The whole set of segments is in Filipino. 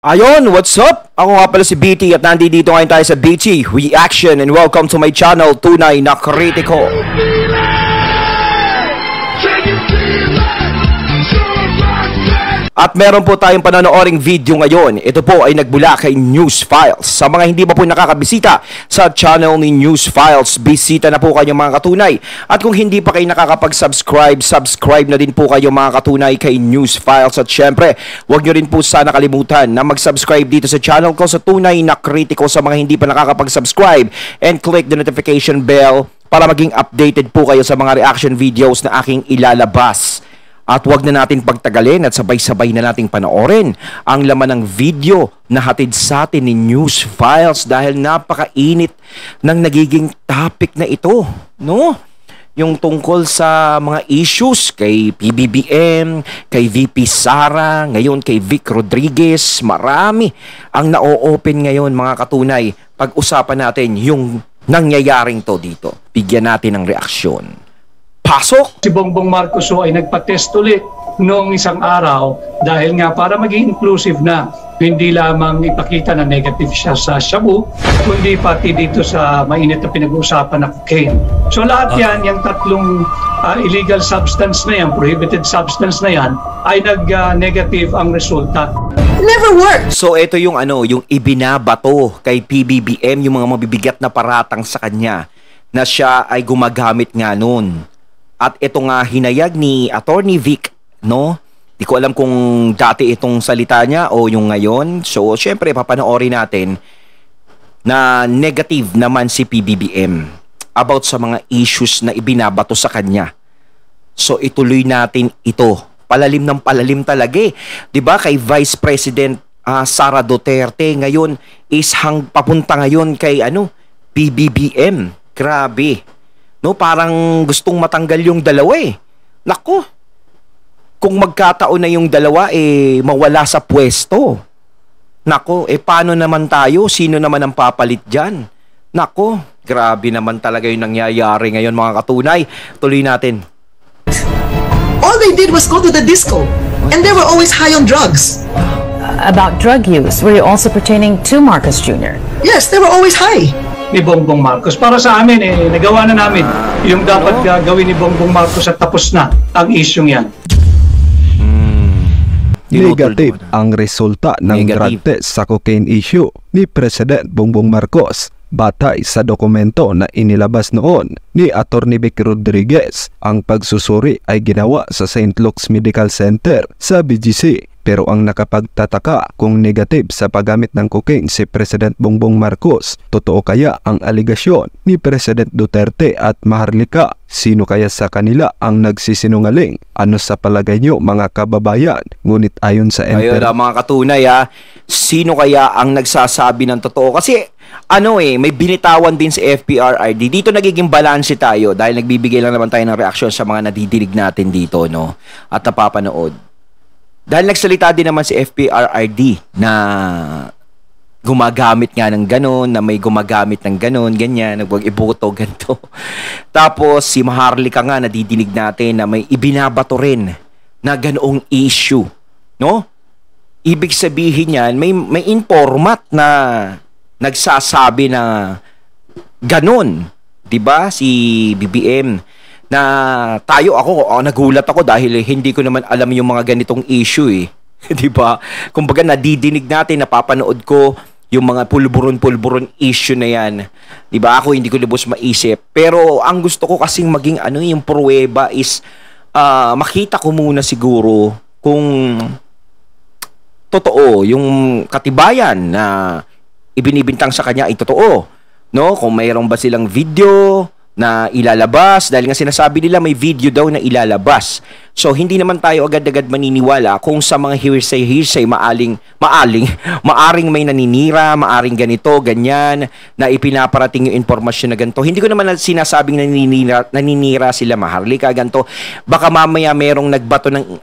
Ayon, what's up? Ako nga pala si BT at nandito ngayon tayo sa BT Reaction and welcome to my channel, Tunay na Kritiko. At meron po tayong panonooring video ngayon. Ito po ay nagbula kay News Files. Sa mga hindi pa po nakakabisita sa channel ni News Files, bisita na po kayo mga katunay. At kung hindi pa kayo nakakapag-subscribe, subscribe na din po kayo mga katunay kay News Files. At syempre, huwag nyo rin po sana kalimutan na mag-subscribe dito sa channel ko sa Tunay na Kritiko sa mga hindi pa nakakapag-subscribe. And click the notification bell para maging updated po kayo sa mga reaction videos na aking ilalabas. At wag na natin pagtagalin at sabay-sabay na nating panoorin ang laman ng video na hatid sa atin ni News Files dahil napakainit ng nagiging topic na ito, no? Yung tungkol sa mga issues kay PBBM, kay VP Sara, ngayon kay Vic Rodriguez, marami ang na-open ngayon mga katunay. Pag-usapan natin yung nangyayaring to dito. Bigyan natin ng reaksyon. Pasok! Si Bongbong Marcos ay nagpa-test ulit noong isang araw dahil nga para maging inclusive na hindi lamang ipakita na negative siya sa shabu, kundi pati dito sa mainit na pinag-uusapan na cocaine. So lahat yan, yung tatlong illegal substance na yan, prohibited substance na yan, ay nag-negative ang resulta. Never worked! So ito yung yung ibinabato kay PBBM, yung mga mabibigat na paratang sa kanya na siya ay gumagamit nga nun. At ito nga hinayag ni Attorney Vic, no? Di ko alam kung dati itong salita niya o yung ngayon. So, syempre, papanoorin natin na negative naman si PBBM about sa mga issues na ibinabato sa kanya. So, ituloy natin ito. Palalim ng palalim talaga eh. Diba kay Vice President Sara Duterte ngayon is papunta ngayon kay PBBM. Grabe. No, parang gustong matanggal yung dalawa eh. Nako, kung magkataon na yung dalawa mawala sa pwesto. Nako, paano naman tayo? Sino naman ang papalit dyan? Nako, grabe naman talaga yung nangyayari ngayon mga katunay. Tuloy natin. All they did was go to the disco and they were always high on drugs. About drug use, were you also pertaining to Marcos Jr.? Yes, they were always high. Ni Bongbong Marcos. Para sa amin, nagawa na namin yung dapat gawin ni Bongbong Marcos at tapos na ang isyong yan. Negative ang resulta ng drug test sa cocaine issue ni President Bongbong Marcos. Batay sa dokumento na inilabas noon ni Attorney Vic Rodriguez, ang pagsusuri ay ginawa sa St. Luke's Medical Center sa BGC. Pero ang nakapagtataka kung negative sa paggamit ng cocaine si President Bongbong Marcos, totoo kaya ang aligasyon ni President Duterte at Maharlika? Sino kaya sa kanila ang nagsisinungaling? Ano sa palagay nyo mga kababayan? Ngunit ayon sa Ayun mga katunay sino kaya ang nagsasabi ng totoo? Kasi may binitawan din si FPRRD. Dito nagiging balanse tayo dahil nagbibigay lang naman tayo ng reaksyon sa mga nadidinig natin dito, no? At napapanood. Dahil nagsalita din naman si FPRRD na gumagamit nga ng ganon, na may gumagamit ng ganon, ganyan, huwag iboto, ganito. Tapos si Maharlika nga nadidinig natin na may ibinabato rin na ganoong issue, no? Ibig sabihin yan, may informat na nagsasabi na ganon, 'di ba? Si BBM na nagulat ako dahil hindi ko naman alam yung mga ganitong issue eh. 'Di ba? Kumbaga nadidinig natin, napapanood ko yung mga pulburon-pulburon issue na 'yan. 'Di ba? Ako hindi ko lubos maisip. Pero ang gusto ko kasing maging yung pruweba is makita ko muna siguro kung totoo yung katibayan na ibinibintang sa kanya ay totoo. No? Kung mayroon ba silang video na ilalabas, dahil nga sinasabi nila may video daw na ilalabas. So hindi naman tayo agad-agad maniniwala kung sa mga hearsay maaring may naninira, maaring ganito, ganyan, na ipinaparating yung informasyon na ganito. Hindi ko naman sinasabing naninira sila Maharlika, ganito. Baka mamaya merong nagbato ng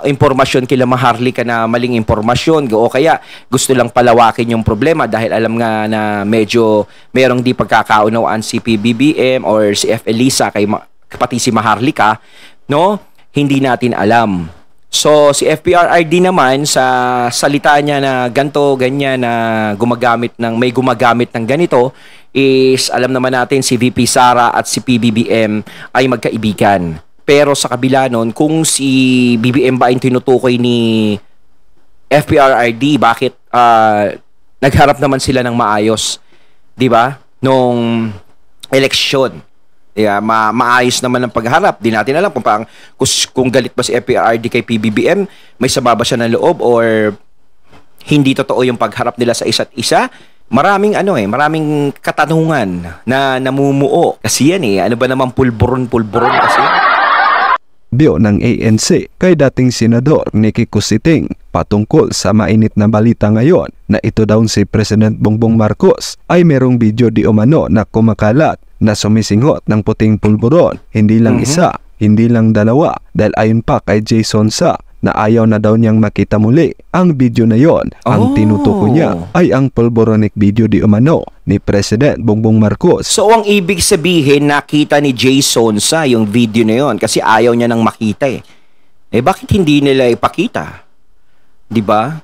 informasyon kila Maharlika na maling informasyon, o kaya gusto lang palawakin yung problema dahil alam nga na medyo merong di pagkakaunawaan si PBBM or si F. Elisa pati si Maharlika, no? Hindi natin alam. So, si FPRRD naman sa salita niya na ganto, ganyan, na may gumagamit ng ganito, is alam naman natin si VP Sara at si PBBM ay magkaibigan. Pero sa kabila nun, kung si BBM ba ay tinutukoy ni FPRRD, bakit nagharap naman sila ng maayos, 'di ba? Nung eleksyon. Yeah, maayos naman ang pagharap. Di natin alam kung galit ba si FPRRD kay PBBM, may sama ba siya ng loob or hindi totoo yung pagharap nila sa isa't isa. Maraming maraming katanungan na namumuo. Kasi yan ano ba naman pulburon kasi. Bio ng ANC kay dating Senador Nicky Cositing patungkol sa mainit na balita ngayon na ito daw si President Bongbong Marcos ay merong video di umano na kumakalat na sumisinghot ng puting pulburon. Hindi lang isa, hindi lang dalawa, dahil ayon pa kay Jason Sa na ayaw na daw niyang makita muli ang video na yon. Ang tinutukoy niya ay ang pulboronic video di umano ni President Bongbong Marcos. So ang ibig sabihin, nakita ni Jason Sa yung video na yon kasi ayaw niya nang makita bakit hindi nila ipakita? 'Di ba?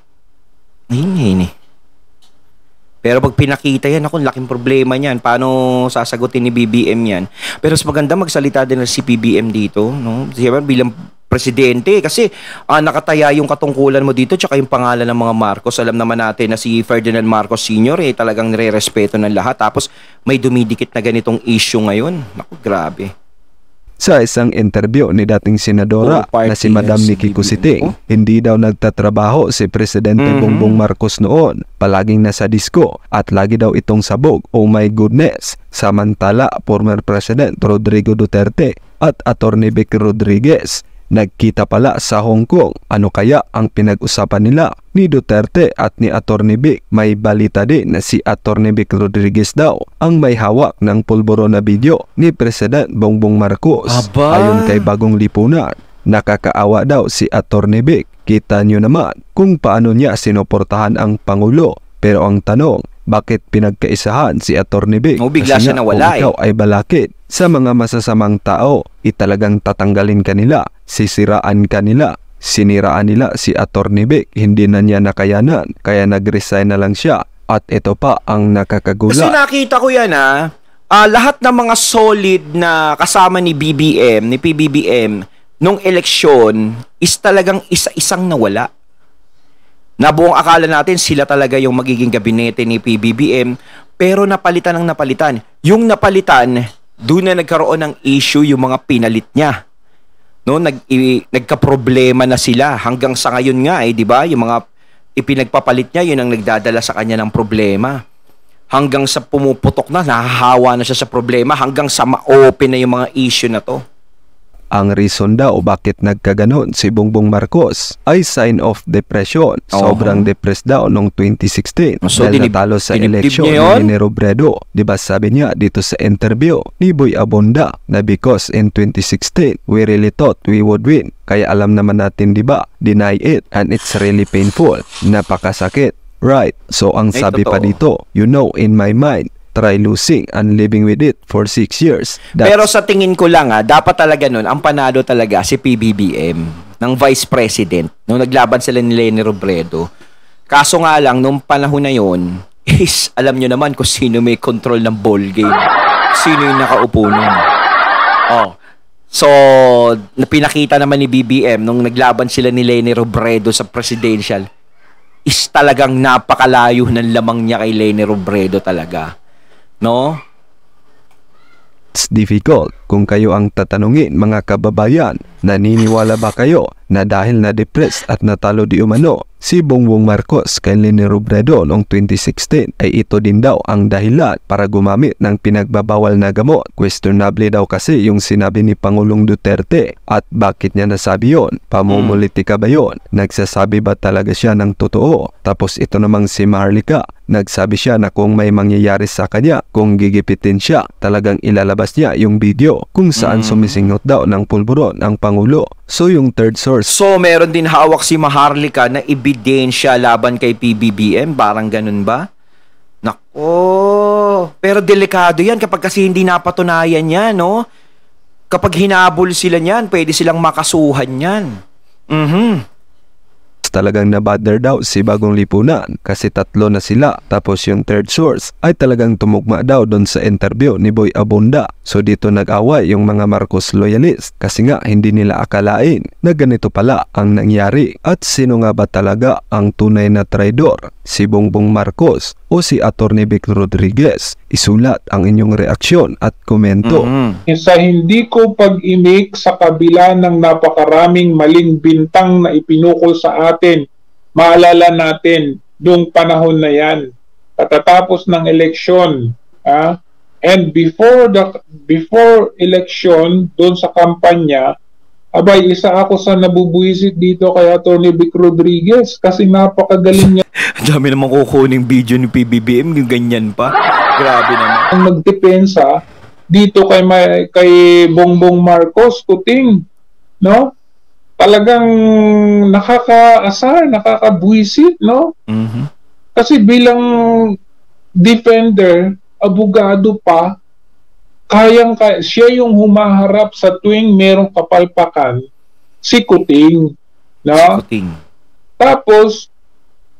Pero pag pinakita yan, laking problema niyan. Paano sasagutin ni BBM yan? Pero mas maganda magsalita din si PBBM dito, no? Diba, bilang presidente. Kasi nakataya yung katungkulan mo dito tsaka yung pangalan ng mga Marcos. Alam naman natin na si Ferdinand Marcos Sr. Talagang nire-respeto ng lahat. Tapos may dumidikit na ganitong issue ngayon. Naku, grabe. Sa isang interview ni dating Senadora na si Madam Nicky Cositing, hindi daw nagtatrabaho si Presidente Bongbong Marcos noon. Palaging nasa disco at lagi daw itong sabog, oh my goodness. Samantala, former President Rodrigo Duterte at Atty. Vic Rodriguez nagkita pala sa Hong Kong. Ano kaya ang pinag-usapan nila ni Duterte at ni Atty. Vic? May balita din na si Atty. Vic Rodriguez daw ang may hawak ng pulburo na video ni President Bongbong Marcos. Ayon kay Bagong Lipunan, nakakaawa daw si Atty. Vic. Kita nyo naman kung paano niya sinuportahan ang Pangulo. Pero ang tanong, bakit pinagkaisahan si Atty. Vic? Bigla siya nawala kung ikaw ay balakid sa mga masasamang tao, italagang tatanggalin kanila, sisiraan kanila, siniraan nila si Atty. Vic. Hindi na niya nakayanan, kaya nag-resign na lang siya. At ito pa ang nakakagulat. Kasi nakita ko yan lahat ng mga solid na kasama ni PBBM, nung eleksyon, is talagang isa-isang nawala. Na buong akala natin sila talaga yung magiging gabinete ni PBBM, pero napalitan. Yung napalitan, doon na nagkaroon ng issue yung mga pinalit niya. No, nagka-problema na sila hanggang sa ngayon nga di ba? Yung mga ipinagpapalit niya, yun ang nagdadala sa kanya ng problema. Hanggang sa pumuputok na, nahahawa na siya sa problema, hanggang sa ma-open na yung mga issue na to. Ang reason daw bakit nagkaganon si Bongbong Marcos ay sign of depression. Sobrang depressed daw noong 2016 dahil natalo sa eleksyon ni Robredo. Diba sabi niya dito sa interview ni Boy Abonda na because in 2016 we really thought we would win. Kaya alam naman natin diba, deny it and it's really painful. Napakasakit. Right. So ang sabi pa dito, you know, in my mind, try losing and living with it for 6 years. Pero sa tingin ko lang dapat talaga nun, ang panalo talaga si PBBM ng Vice President nung naglaban sila ni Leni Robredo. Kaso nga lang, nung panahon na yon is alam nyo naman kung sino may control ng ball game. Sino yung nakaupo nun. So, pinakita naman ni BBM nung naglaban sila ni Leni Robredo sa presidential is talagang napakalayo ng lamang niya kay Leni Robredo talaga. No? It's difficult kung kayo ang tatanungin, mga kababayan. Naniniwala ba kayo na dahil na-depress at natalo di umano si Bongbong Marcos kay Leni Robredo noong 2016 ay ito din daw ang dahilan para gumamit ng pinagbabawal na gamot? Questionable daw kasi yung sinabi ni Pangulong Duterte. At bakit niya nasabi yon? Pamumulitika ba yon? Nagsasabi ba talaga siya ng totoo? Tapos ito namang si Maharlika, nagsabi siya na kung may mangyayari sa kanya, kung gigipitin siya, talagang ilalabas niya yung video kung saan sumisingot daw ng pulburon ang Pangulo. So yung third source. So meron din hawak si Maharlika na ebidensya laban kay PBBM, parang ganun ba? Nako, pero delikado yan kapag kasi hindi napatunayan yan, no? Kapag hinabol sila niyan, pwede silang makasuhan yan. Talagang nabother daw si Bagong Lipunan kasi 3 na sila, tapos yung third source ay talagang tumugma daw doon sa interview ni Boy Abunda. So dito nag-away yung mga Marcos loyalist kasi nga hindi nila akalain na ganito pala ang nangyari. At sino nga ba talaga ang tunay na traidor? Si Bongbong Marcos o si Atty. Vic Rodriguez? Isulat ang inyong reaksyon at komento. Sa hindi ko pag-imik sa kabila ng napakaraming maling bintang na ipinukol sa atin, maalala natin noong panahon na yan, katatapos ng eleksyon, and before election, doon sa kampanya, abay, isa ako sa nabubuisit dito kay Atty. Vic Rodriguez kasi napakagaling niya. Dami naman kukuning video ni PBBM, yung ganyan pa. Grabe naman. Ang magdepensa dito kay Bongbong Marcos, kuting, no? Talagang nakakaasar, nakakabuisit, no? Kasi bilang defender, abogado pa, siya yung humaharap sa tuwing merong kapalpakan, si Kuting, no? Si Kuting. Tapos,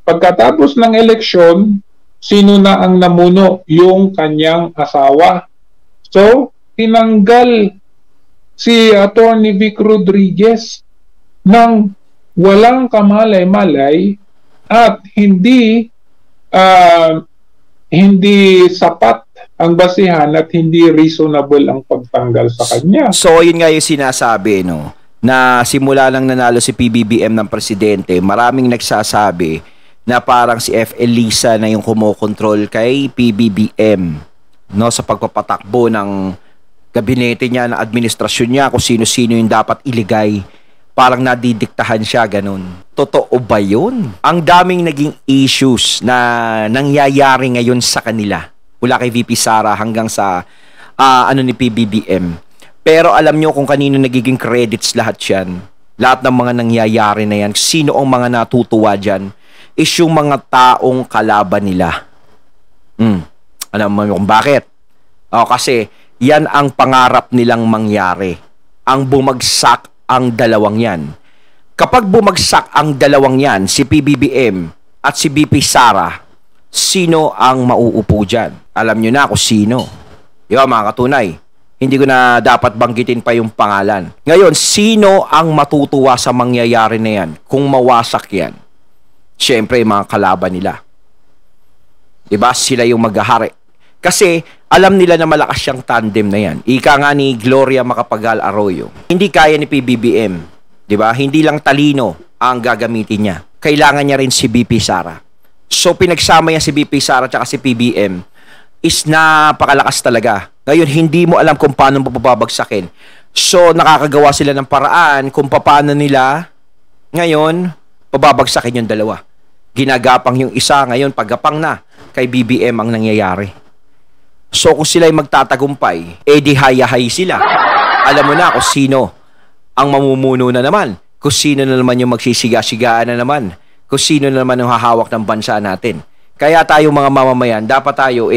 pagkatapos ng eleksyon, sino na ang namuno? Yung kanyang asawa. So, tinanggal si Atty. Vic Rodriguez ng walang kamalay-malay at hindi sapat ang basihan at hindi reasonable ang pagtanggal sa kanya. So, yun nga yung sinasabi, no? Na simula lang nanalo si PBBM ng presidente, maraming nagsasabi na parang si F.L. Lisa na yung kumokontrol kay PBBM, no, sa pagpapatakbo ng gabinete niya, ng administrasyon niya, kung sino-sino yung dapat iligay. Parang nadidiktahan siya, ganun. Totoo ba yun? Ang daming naging issues na nangyayari ngayon sa kanila. Mula kay VP Sara hanggang sa ni PBBM. Pero alam nyo kung kanino nagiging credits lahat yan. Lahat ng mga nangyayari na yan. Sino ang mga natutuwa dyan? Is yung mga taong kalaban nila. Alam mo kung bakit? Kasi yan ang pangarap nilang mangyari. Ang bumagsak ang dalawang yan. Kapag bumagsak ang dalawang yan, si PBBM at si VP Sara, sino ang mauupo dyan? Alam nyo na kung sino. Di ba mga katunay? Hindi ko na dapat banggitin pa yung pangalan. Ngayon, sino ang matutuwa sa mangyayari na yan kung mawasak yan? Siyempre, mga kalaban nila. Diba? Sila yung maghahari. Kasi, alam nila na malakas siyang tandem na yan. Ika nga ni Gloria Macapagal Arroyo. Hindi kaya ni PBBM. Diba? Hindi lang talino ang gagamitin niya. Kailangan niya rin si BP Sara. So, pinagsama niya si BP Sara at si PBM is napakalakas talaga. Ngayon, hindi mo alam kung paano mapapabagsakin. So, nakakagawa sila ng paraan kung paano nila ngayon pababagsakin yung dalawa. Ginagapang yung isa, ngayon paggapang na kay BBM ang nangyayari. So, kung sila'y magtatagumpay, di hayahay sila. Alam mo na kung sino ang mamumuno na naman. Kung sino na naman yung magsisiga-sigaan na naman. Kung sino na naman yung hahawak ng bansa natin. Kaya tayo mga mamamayan, dapat tayo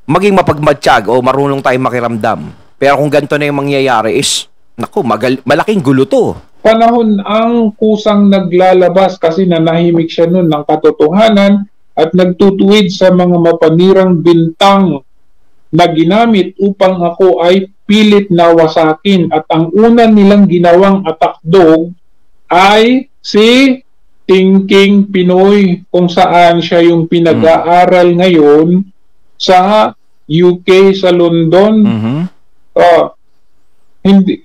maging mapagmatsyag o marunong tayong makiramdam. Pero kung ganito na yung mangyayari is, naku, malaking gulo to. Panahon ang kusang naglalabas kasi nanahimik siya nun ng katotohanan at nagtutuwid sa mga mapanirang bintang na ginamit upang ako ay pilit na wasakin. At ang una nilang ginawang attack dog ay si Thinking Pinoy, kung saan siya yung pinag-aaral ngayon sa UK, sa London.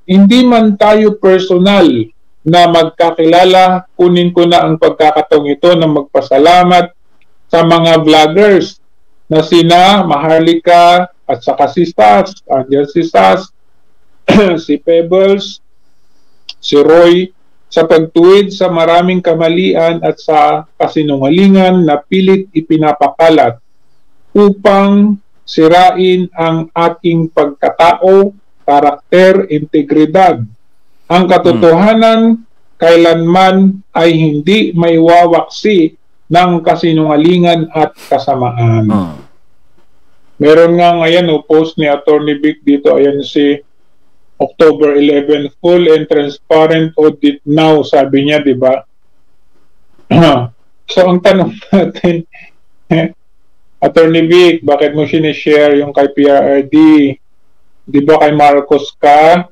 Hindi man tayo personal na magkakilala, kunin ko na ang pagkakataong ito na magpasalamat sa mga vloggers na sina Maharlika at saka si Stas, andyan si Stas, si Pebbles, si Roy, sa pagtuwid sa maraming kamalian at sa kasinungalingan na pilit ipinapakalat upang sirain ang aking pagkatao, karakter, integridad. Ang katotohanan kailanman ay hindi may wawaksi ng kasinungalingan at kasamaan. Meron nga ngayon post ni Atty. Vic dito, ayan si October 11, full and transparent audit now, sabi niya, di ba? So, ang tanong natin, Attorney Vic, bakit mo sinishare yung kay PRRD? Di ba kay Marcos ka?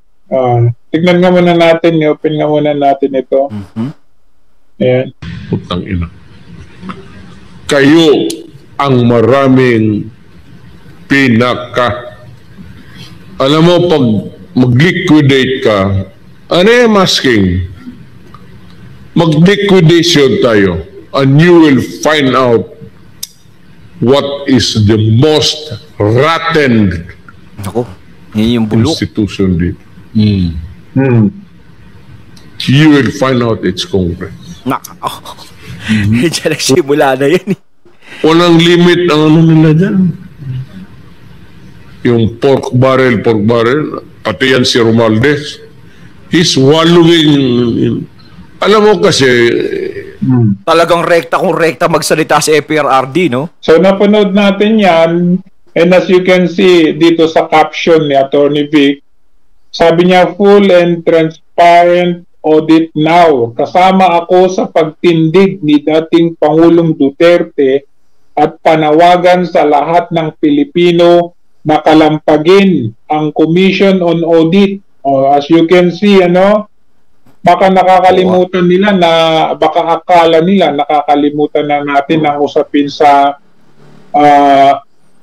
Tignan nga muna natin, open nga muna natin ito. Ayan. Putang ina. Kayo ang maraming alam mo, pag mag-liquidate ka, ano yung masking? Mag-liquidation tayo and you will find out what is the most rotten Ako, yun yung bulok. institution dito. You will find out it's Congress. Diyan nagsimula na yun. Walang limit ang ano nila dyan. Yung pork barrel, pati yan si Romualdez. He's wallowing. Alam mo kasi, Talagang rekta kung rekta magsalita si FPRRD, no? So, napanood natin yan. And as you can see dito sa caption ni Attorney Vic, sabi niya, full and transparent audit now. Kasama ako sa pagtindig ni dating Pangulong Duterte at panawagan sa lahat ng Pilipino na kalampagin ang Commission on Audit. As you can see, baka nakakalimutan nila na, baka akala nila nakakalimutan na natin ang usapin sa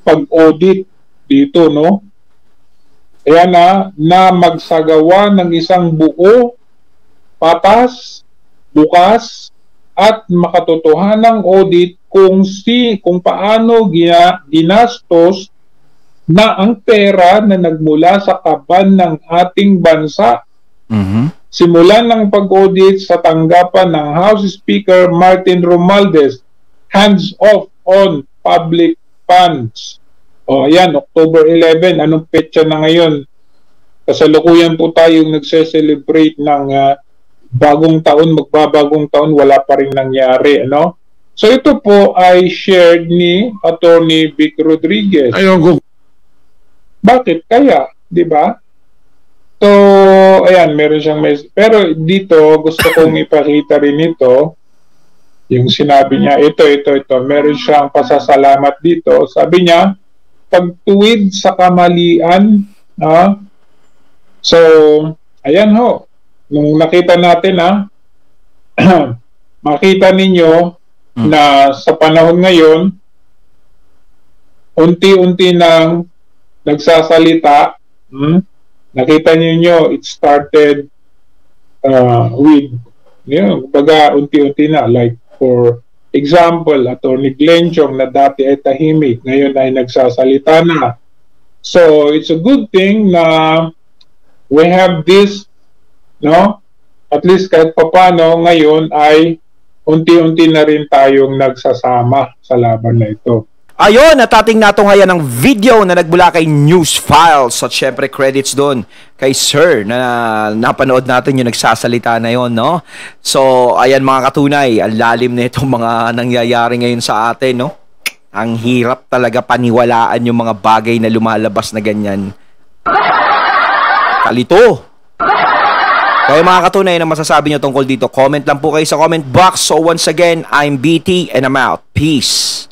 pag-audit dito, no? Ayan na magsagawa ng isang buo, patas, bukas, at makatotohanang audit kung paano ginastos na ang pera na nagmula sa kaban ng ating bansa. Simulan ng pag-audit sa tanggapan ng House Speaker Martin Romualdez, hands off on public funds. Ayan, October 11, anong petsa na ngayon? Kasalukuyan po tayong nagse-celebrate ng bagong taon, magbabagong taon, wala pa rin nangyari, ano? So ito po ay shared ni Attorney Vic Rodriguez. ayoko. Bakit kaya, di ba? So, ayan, meron siyang message. Pero dito, gusto kong ipakita rin ito. Yung sinabi niya, ito. Meron siyang pasasalamat dito. Sabi niya, pagtuwid sa kamalian. So, ayan ho. Nung nakita natin, makita ninyo na sa panahon ngayon, unti-unti nang nagsasalita. Nakita niyo, it started with, baga unti-unti na. Like, for example, Attorney Glenn Chong na dati ay tahimik, ngayon ay nagsasalita na. So, it's a good thing na we have this, no? At least kahit papano, ngayon ay unti-unti na rin tayong nagsasama sa laban na ito. Ayun, natating nato ngayon ang video na nagmula kay News Files at syempre credits doon kay Sir na napanood natin yung nagsasalita na yon, no? So, ayan mga katunay, ang lalim na itong mga nangyayari ngayon sa atin, no? Ang hirap talaga paniwalaan yung mga bagay na lumalabas na ganyan. Kalito! Kaya mga katunay na masasabi nyo tungkol dito, comment lang po kayo sa comment box. So once again, I'm BT and I'm out. Peace!